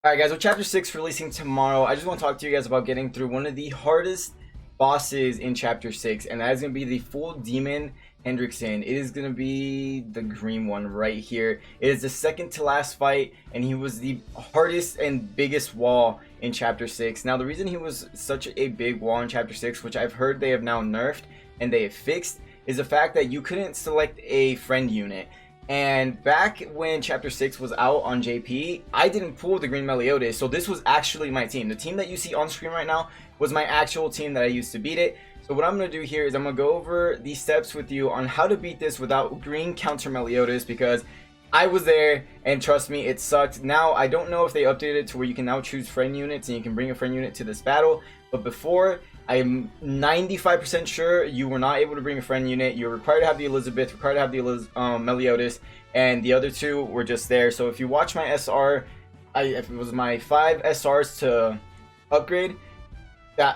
Alright guys, with chapter 6 releasing tomorrow, I just want to talk to you guys about getting through one of the hardest bosses in chapter 6, and that is going to be the full demon Hendrickson. It is going to be the green one right here. It is the second to last fight, and he was the hardest and biggest wall in chapter 6. Now the reason he was such a big wall in chapter 6, which I've heard they have now nerfed and they have fixed, is the fact that you couldn't select a friend unit. And back when chapter 6 was out on JP, I didn't pull the green Meliodas, so this was actually my team. The team that you see on screen right now was my actual team that I used to beat it. So what I'm going to do here is I'm going to go over these steps with you on how to beat this without green counter Meliodas, because I was there and trust me, it sucked. Now I don't know if they updated it to where you can now choose friend units and you can bring a friend unit to this battle, but before, I'm 95% sure you were not able to bring a friend unit. You're required to have the Elizabeth, required to have the Meliodas, and the other two were just there. So if you watch my SR, if it was my 5 SRs to upgrade,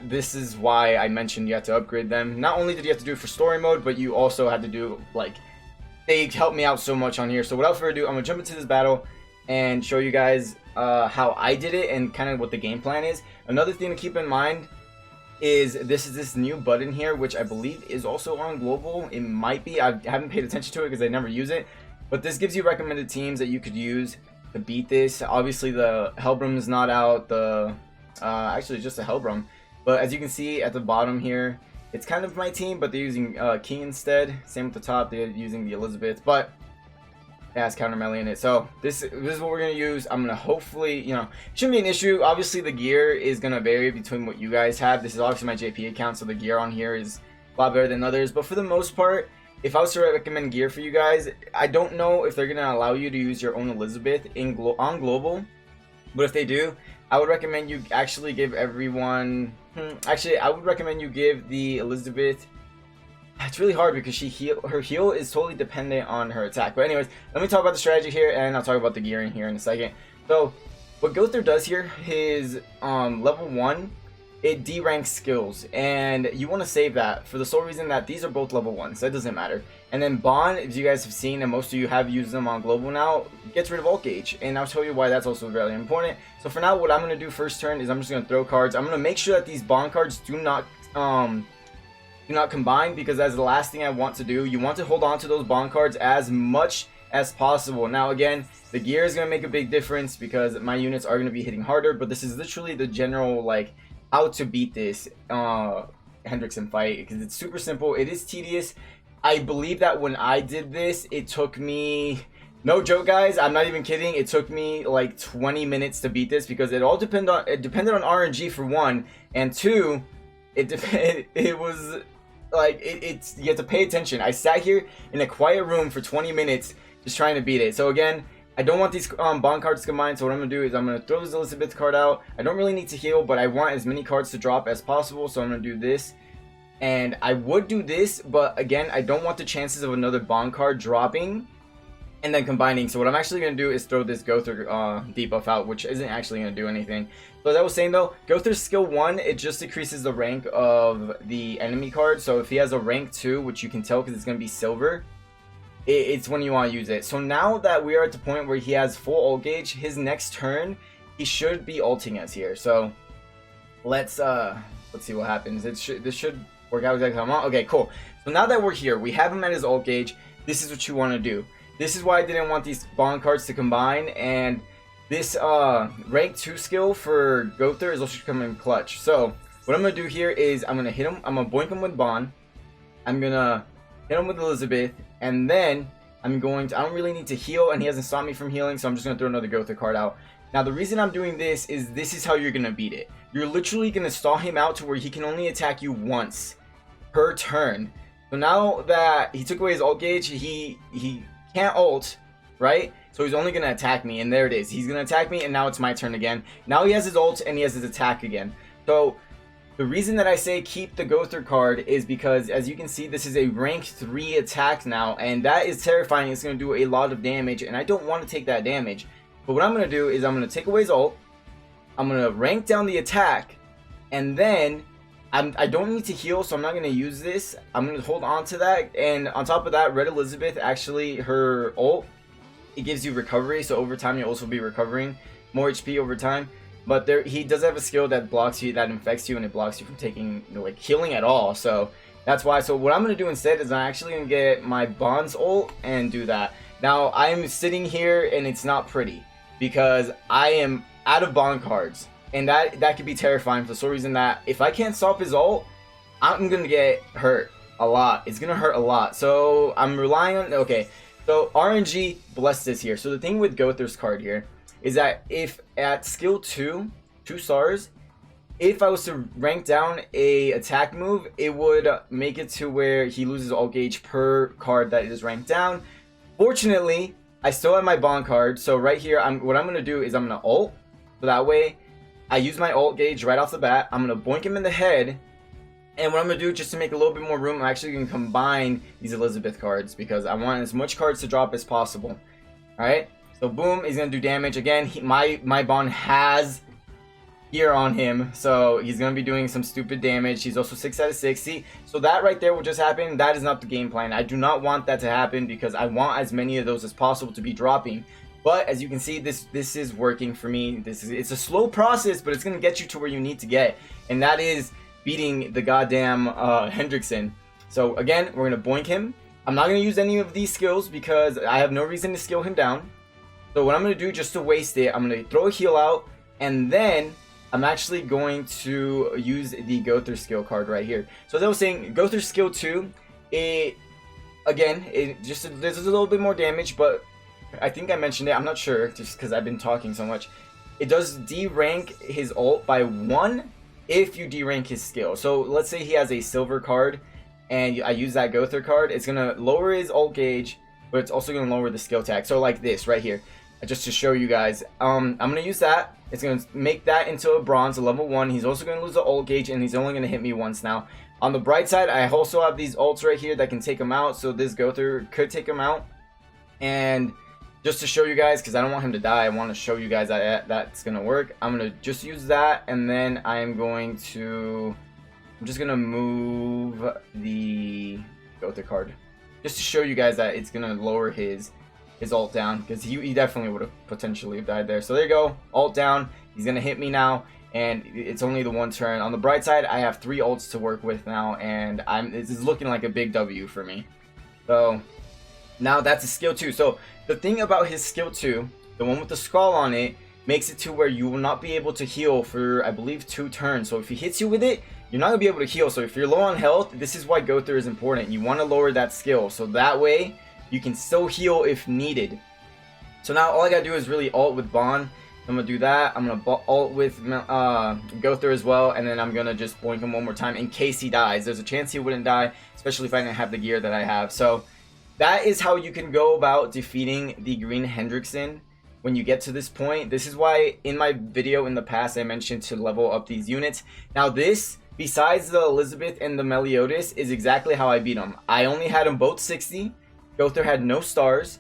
this is why I mentioned you have to upgrade them. Not only did you have to do it for story mode, but you also had to do, like, they helped me out so much on here. So without further ado, I'm going to jump into this battle and show you guys how I did it and kind of what the game plan is. Another thing to keep in mind is this new button here, which I believe is also on global. It might be. I haven't paid attention to it because I never use it, but this gives you recommended teams that you could use to beat this. Obviously the Hellbrum is not out, the actually just a Hellbrum, but as you can see at the bottom here, it's kind of my team, but they're using King instead. Same with the top, they're using the Elizabeth, but it has counter melee in it. So this is what we're gonna use. I'm gonna hopefully, shouldn't be an issue. Obviously the gear is gonna vary between what you guys have. This is obviously my JP account, so the gear on here is a lot better than others, but for the most part, if I was to recommend gear for you guys, I don't know if they're gonna allow you to use your own Elizabeth on global, but if they do, I would recommend you actually give everyone actually I would recommend you give the Elizabeth. It's really hard because her heal is totally dependent on her attack. But anyways, let me talk about the strategy here, and I'll talk about the gearing here in a second. So what Gother does here, his level 1, it D-ranks skills, and you want to save that for the sole reason that these are both level 1s, so it doesn't matter. And then Bond, as you guys have seen, and most of you have used them on global now, gets rid of ult gauge, and I'll tell you why that's also very important. So for now, what I'm going to do first turn is I'm just going to throw cards. I'm going to make sure that these Bond cards do not combine, because that's the last thing I want to do. You want to hold on to those Bond cards as much as possible. Now again, the gear is going to make a big difference because my units are going to be hitting harder, but this is literally the general, like, how to beat this Hendrickson fight, because it's super simple. It is tedious. I believe that when I did this, it took me, no joke guys, I'm not even kidding, it took me like 20 minutes to beat this, because it all depended on RNG for one, and two, it was like you have to pay attention. I sat here in a quiet room for 20 minutes just trying to beat it. So again, I don't want these bond cards to combine, so what I'm going to do is I'm going to throw this Elizabeth card out. I don't really need to heal, but I want as many cards to drop as possible, so I'm going to do this. And I would do this, but again, I don't want the chances of another bond card dropping and then combining. So what I'm actually going to do is throw this Gother debuff out, which isn't actually going to do anything. So as I was saying though, Gother's skill 1, it just decreases the rank of the enemy card. So if he has a rank 2, which you can tell because it's going to be silver, it's when you want to use it. So now that we are at the point where he has full ult gauge, his next turn, he should be ulting us here. So let's see what happens. This should work out exactly how I want. Okay, cool. So now that we're here, we have him at his ult gauge. This is what you want to do. This is why I didn't want these bond cards to combine, and this rank 2 skill for Gother is also coming in clutch. So what I'm going to do here is I'm going to hit him, I'm going to boink him with Bond, I'm going to hit him with Elizabeth, and then I'm going to, I don't really need to heal, and he hasn't stopped me from healing, so I'm just going to throw another Gother card out. Now the reason I'm doing this is how you're going to beat it. You're literally going to stall him out to where he can only attack you once per turn. So now that he took away his ult gauge, he can't ult, right? So he's only going to attack me, and there it is. He's going to attack me, and now it's my turn again. Now he has his ult, and he has his attack again. So the reason that I say keep the Gother card is because, as you can see, this is a rank 3 attack now, and that is terrifying. It's going to do a lot of damage, and I don't want to take that damage. But what I'm going to do is I'm going to take away his ult, I'm going to rank down the attack, and then I don't need to heal, so I'm not going to use this. I'm going to hold on to that, and on top of that, Red Elizabeth, actually, her ult, it gives you recovery, so over time you'll also be recovering. more HP over time. But there, he does have a skill that blocks you, that infects you, and it blocks you from taking, you know, like healing at all. So that's why. So what I'm gonna do instead is I'm actually gonna get my Bond's ult and do that. Now I'm sitting here and it's not pretty because I am out of Bond cards, and that could be terrifying for the sole reason that if I can't stop his ult, I'm gonna get hurt a lot. It's gonna hurt a lot. So I'm relying on, okay. So RNG blessed this here. So the thing with Gother's card here is that if at skill 2 stars, if I was to rank down a attack move, it would make it to where he loses ult gauge per card that is ranked down. Fortunately, I still have my Bond card, so right here, what I'm gonna do is I'm gonna ult, so that way I use my ult gauge right off the bat. I'm gonna boink him in the head, and what I'm gonna do, just to make a little bit more room, I'm actually gonna combine these Elizabeth cards because I want as much cards to drop as possible. All right. So boom, he's gonna do damage again. My Bond has gear on him, so he's gonna be doing some stupid damage. He's also 6 out of 60. So that right there will just happen. That is not the game plan. I do not want that to happen because I want as many of those as possible to be dropping. But as you can see, this is working for me. It's a slow process, but it's gonna get you to where you need to get, and that is beating the goddamn Hendrickson. So again, we're gonna boink him. I'm not gonna use any of these skills because I have no reason to skill him down. So what I'm going to do just to waste it, I'm going to throw a heal out, and then I'm actually going to use the Gother skill card right here. So as I was saying, Gother skill 2, there's a little bit more damage, but I think I mentioned it, I'm not sure, just because I've been talking so much. It does D-rank his ult by 1 if you D-rank his skill. So let's say he has a silver card, and I use that Gother card, it's going to lower his ult gauge, but it's also going to lower the skill tag. So like this right here. Just to show you guys, I'm going to use that. It's going to make that into a bronze, a level 1. He's also going to lose the ult gauge, and he's only going to hit me once now. On the bright side, I also have these ults right here that can take him out, so this Gother could take him out. And just to show you guys, because I don't want him to die, I want to show you guys that that's going to work. I'm going to just use that, and then I'm just going to move the Gother card. Just to show you guys that it's going to lower his ult down, because he definitely would have potentially died there. So there you go, ult down. He's gonna hit me now, and it's only the 1 turn. On the bright side, I have 3 ults to work with now, and this is looking like a big W for me. So now that's a skill 2. So the thing about his skill 2, the one with the skull on it, makes it to where you will not be able to heal for, I believe, 2 turns. So if he hits you with it, you're not gonna be able to heal. So if you're low on health, this is why Gother is important. You want to lower that skill, so that way you can still heal if needed. So now all I gotta do is really ult with Bond. I'm gonna do that. I'm gonna ult with Gother as well, and then I'm gonna just boink him one more time in case he dies. There's a chance he wouldn't die, especially if I didn't have the gear that I have. So that is how you can go about defeating the green Hendrickson when you get to this point. This is why in my video in the past I mentioned to level up these units. Now this, besides the Elizabeth and the Meliodas, is exactly how I beat them. I only had them both 60. Gother had no stars.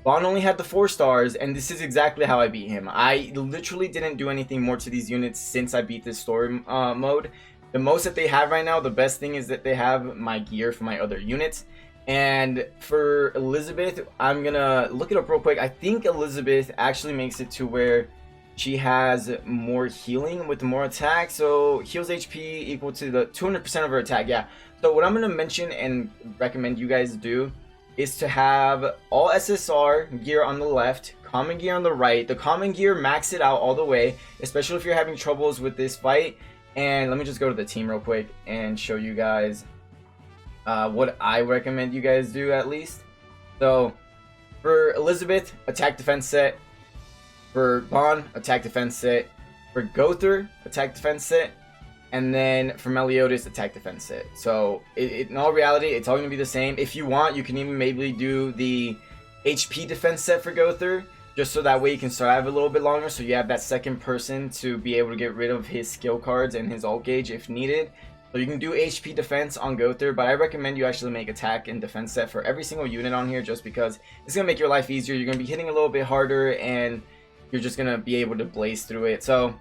Bond only had the 4 stars, and this is exactly how I beat him. I literally didn't do anything more to these units since I beat this story mode. The most that they have right now, the best thing is that they have my gear for my other units. And for Elizabeth, I'm gonna look it up real quick. I think Elizabeth actually makes it to where she has more healing with more attack. So heals HP equal to the 200% of her attack. Yeah. So what I'm gonna mention and recommend you guys do is to have all SSR gear on the left, common gear on the right. The common gear, max it out all the way, especially if you're having troubles with this fight. And let me just go to the team real quick and show you guys what I recommend you guys do at least. So for Elizabeth, attack defense set. For Bond, attack defense set. For Gother, attack defense set. And then for Meliodas, attack defense set. So in all reality, it's all going to be the same. If you want, you can even maybe do the HP defense set for Gother, just so that way you can survive a little bit longer, so you have that second person to be able to get rid of his skill cards and his ult gauge if needed. So you can do HP defense on Gother, but I recommend you actually make attack and defense set for every single unit on here, just because it's going to make your life easier. You're going to be hitting a little bit harder, and you're just going to be able to blaze through it. So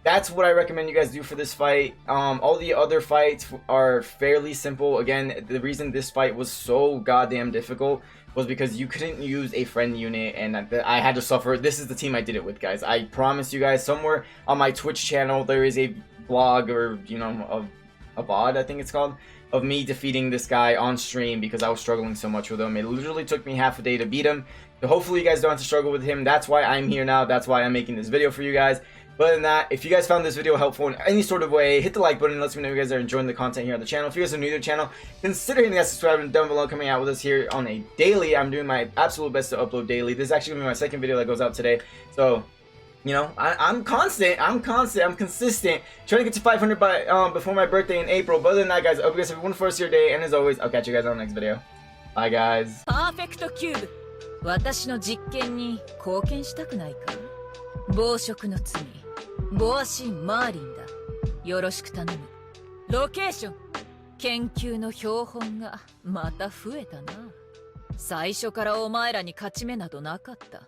that's what I recommend you guys do for this fight. All the other fights are fairly simple. Again, the reason this fight was so goddamn difficult was because you couldn't use a friend unit, and I had to suffer. This is the team I did it with, guys. I promise you guys, somewhere on my Twitch channel there is a vlog, or you know, a VOD I think it's called, of me defeating this guy on stream because I was struggling so much with him. It literally took me half a day to beat him. So hopefully you guys don't have to struggle with him. That's why I'm here now. That's why I'm making this video for you guys. But other than that, if you guys found this video helpful in any sort of way, hit the like button and let me know if you guys are enjoying the content here on the channel. If you guys are new to the channel, consider hitting that subscribe button down below, coming out with us here on a daily. I'm doing my absolute best to upload daily. This is actually going to be my second video that goes out today. So, you know, I'm consistent, I'm consistent, trying to get to 500 by before my birthday in April. But other than that, guys, I hope you guys have a wonderful rest of your day, and as always, I'll catch you guys on the next video. Bye, guys. Perfect cube. 私の実験に貢献したくないか。暴食の罪、ボアシン・マーリンだ。よろしく頼む。ロケーション、研究の標本がまた増えたな。最初からお前らに勝ち目などなかった。